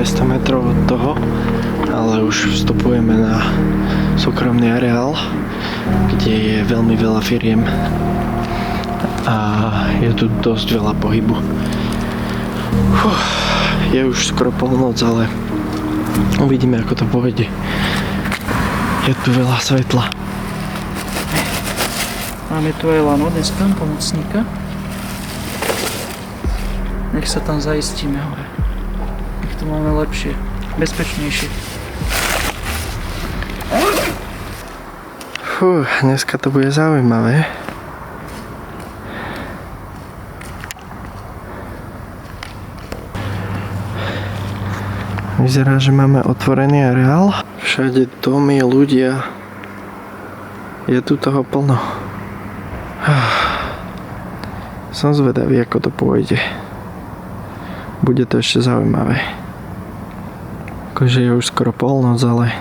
200 metrov od toho, ale už vstupujeme na súkromný areál, kde je veľmi veľa firiem a je tu dosť veľa pohybu. Je už skoro polnoc, ale uvidíme, ako to povedie. Je tu veľa svetla. Máme tu aj lano dneska, pomocníka. Nech sa tam zaistíme hore. Nech to máme lepšie, bezpečnejšie. Dneska to bude zaujímavé. Vyzerá, že máme otvorený areál. Všade domy, ľudia. Je tu toho plno. Som zvedavý, ako to pôjde. Bude to ešte zaujímavé. Akože je už skoro polnoc, ale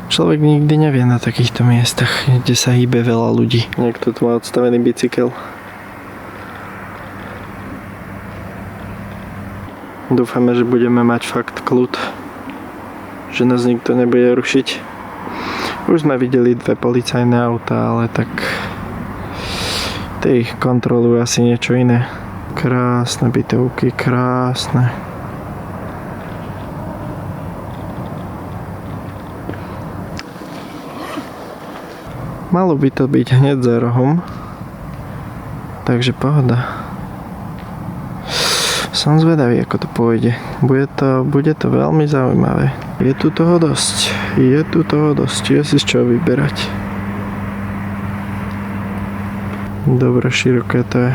človek nikdy nevie na takýchto miestach, kde sa hýbe veľa ľudí. Niekto tu má odstavený bicykel. Dúfame, že budeme mať fakt kľud, že nás nikto nebude rušiť. Už sme videli 2 policajné autá, ale tak tie ich kontrolujú asi niečo iné. Krásne bytovky, krásne. Malo by to byť hneď za rohom, takže pohoda. Som zvedavý, ako to pôjde. Bude to veľmi zaujímavé. Je tu toho dosť. Je si z čoho vyberať. Dobre široké to je.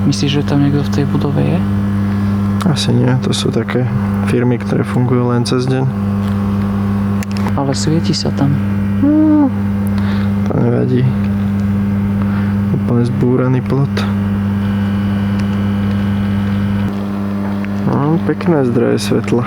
Myslíš, že tam niekto v tej budove je? Asi nie, to sú také firmy, ktoré fungujú len cez deň. Ale svieti sa tam. To nevadí. Úplne zbúraný plot. Pekné zdroje svetla.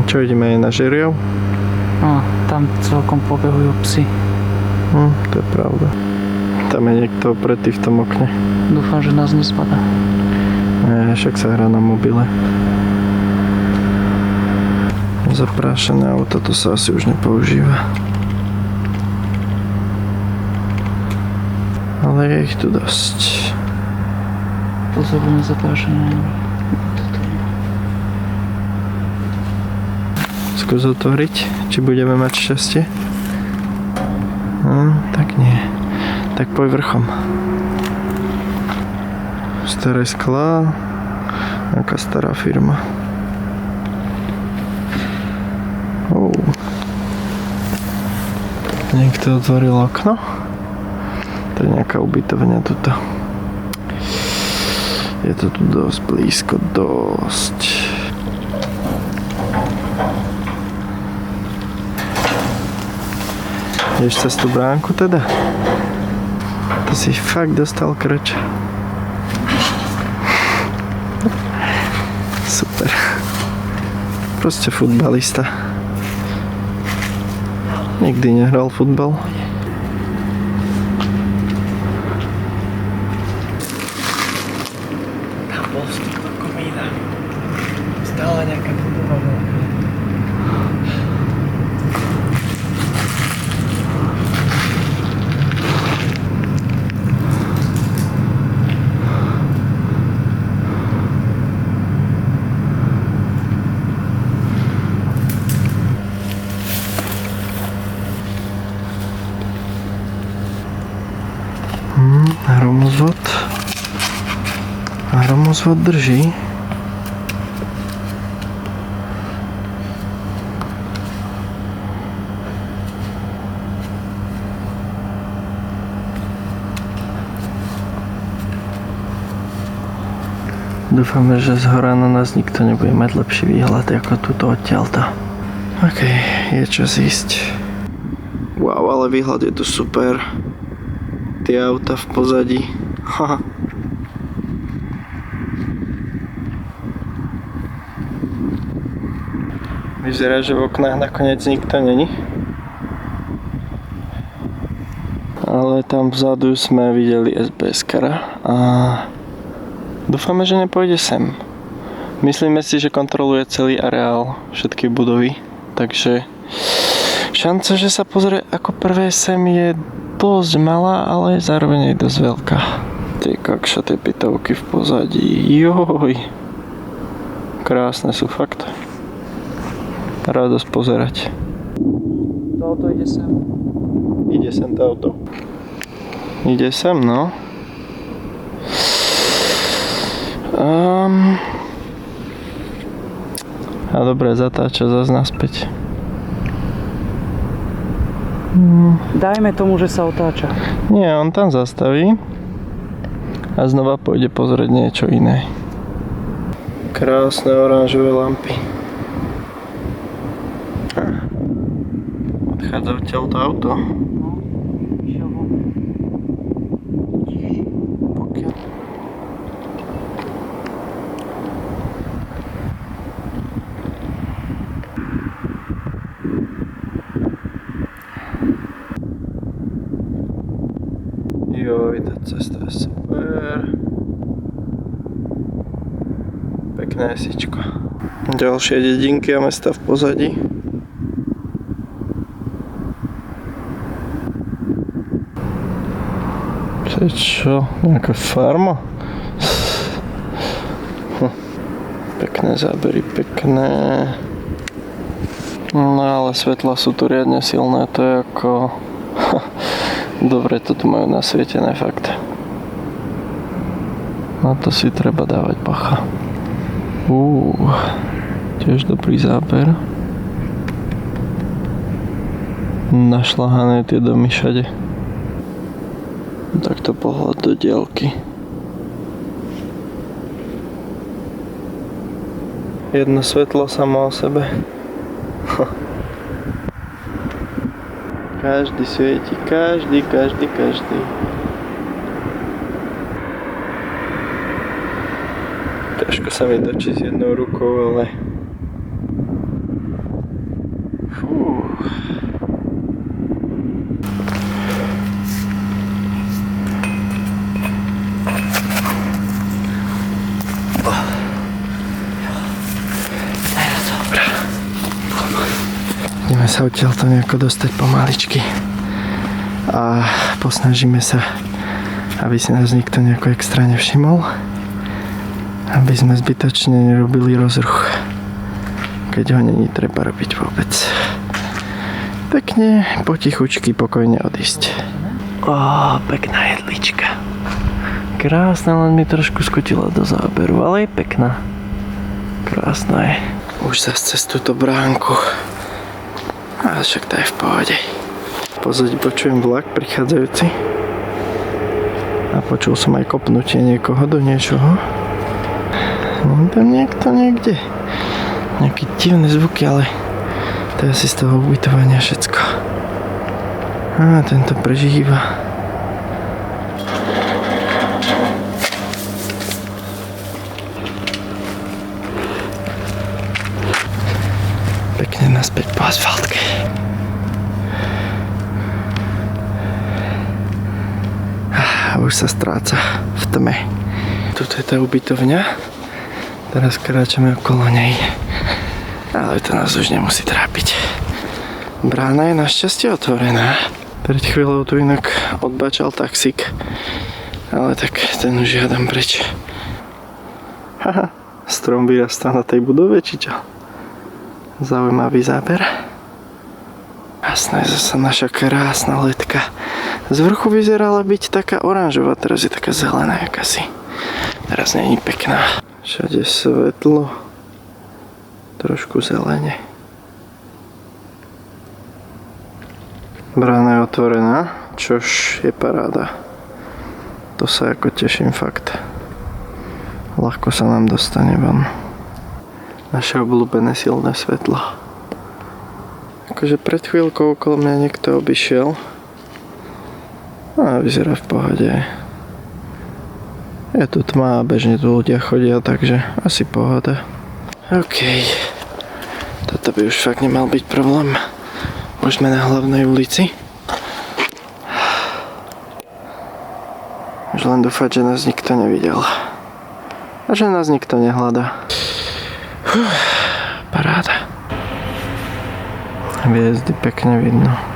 Čo, ideme aj na Žeriov? Tam celkom pobehujú psi. To je pravda. Tam je niekto opretý v tom okne. Dúfam, že nás nespadá. Však sa hrá na mobile. Zaprášené auto, to sa asi už nepoužíva. Ale je ich tu dosť. Pozor na zaprášené. Skús otvoriť, či budeme mať šťastie. Tak nie. Tak poď vrchom. Staré sklá. Aká stará firma. Niekto otvoril okno. To je nejaká ubytovňa tuto. Je to tu dosť blízko, dosť. Ideš cez tú bránku teda? To si fakt dostal krč. Super. Proste futbalista. Nikdy nehral futbal. Tam bol vstupná komína. Stále nejaká budova. Hromozvod drží. Dúfame, že z hora na nás nikto nebude mať lepší výhľad ako túto odtiaľto. OK, je čas ísť. Wow, ale výhľad je tu super. Tie auta v pozadí. Haha. Vyzerá, že v oknách nakoniec nikto není. Ale tam vzadu sme videli SBS-kara a dúfame, že nepôjde sem. Myslíme si, že kontroluje celý areál, všetky budovy, takže šanca, že sa pozrie ako prvé sem je dosť malá, ale zároveň aj dosť veľká. Tie kakšaté bytovky v pozadí, joj. Krásne sú fakt. Radosť pozerať. To auto ide sem. Ide sem to auto. Ide sem, no. A dobre, zatáča zase naspäť. Dajme tomu, že sa otáča. Nie, on tam zastaví a znova pôjde pozrieť niečo iné. Krásne oranžové lampy. Odchádza odtiaľ to auto. Joj, tá cesta je super. Pekné sičko. Ďalšie dedinky a mesta v pozadí. To je čo? Nejaká farma? Pekné zábery, pekné. No ale svetla sú tu riadne silné, to je ako... Dobre to tu majú nasvietené, fakt. Na to si treba dávať bacha. Tiež dobrý záber. Našľahané tie domy všade. Takto pohľad do diaľky. Jedno svetlo samo o sebe. Každý svieti, každý. Ťažko sa mi točí s jednou rukou, ale... Fú. Ideme sa odtiaľto nejako dostať pomaličky a posnažíme sa, aby si nás nikto nejako extra nevšimol, aby sme zbytočne nerobili rozruch, keď ho není treba robiť vôbec. Pekne, potichučky, pokojne odísť. Pekná jedlička. Krásna, len mi trošku skutila do záberu, ale je pekná. Krásna je. Už zase cez túto bránku. Ale však to je v pohode. Pozadí počujem vlak prichádzajúci. A počul som aj kopnutie niekoho do niečoho. Nie tam niekto niekde. Nejaké divné zvuky, ale to je asi z toho ubytovania všetko. Tento prežíva. Pekne naspäť po asfaltke. Už sa stráca v tme. Tuto je tá ubytovňa. Teraz kráčame okolo nej. Ale to nás už nemusí trápiť. Brána je našťastie otvorená. Pred chvíľou tu inak odbačal taxík. Ale tak ten už žiadam preč. Strom vyrastá na tej budove, či čo? Zaujímavý záber. Jasné, zase naša krásna ledka. Z vrchu vyzerala byť taká oranžová, teraz je taká zelená jakási. Teraz nie je pekná. Všade svetlo. Trošku zelene. Brána je otvorená, čož je paráda. To sa ako teším fakt. Ľahko sa nám dostane von. Naše obľúbené silné svetlo. Ako akože pred chvíľkou okolo mňa niekto obišiel. A vyzerá v pohode. Je tu tma a bežne tu ľudia chodia, takže asi pohoda. OK. Toto by už fakt nemal byť problém. Už sme na hlavnej ulici. Už len dúfať, že nás nikto nevidel. A že nás nikto nehľadá. Paráda. Hviezdy pekne vidno.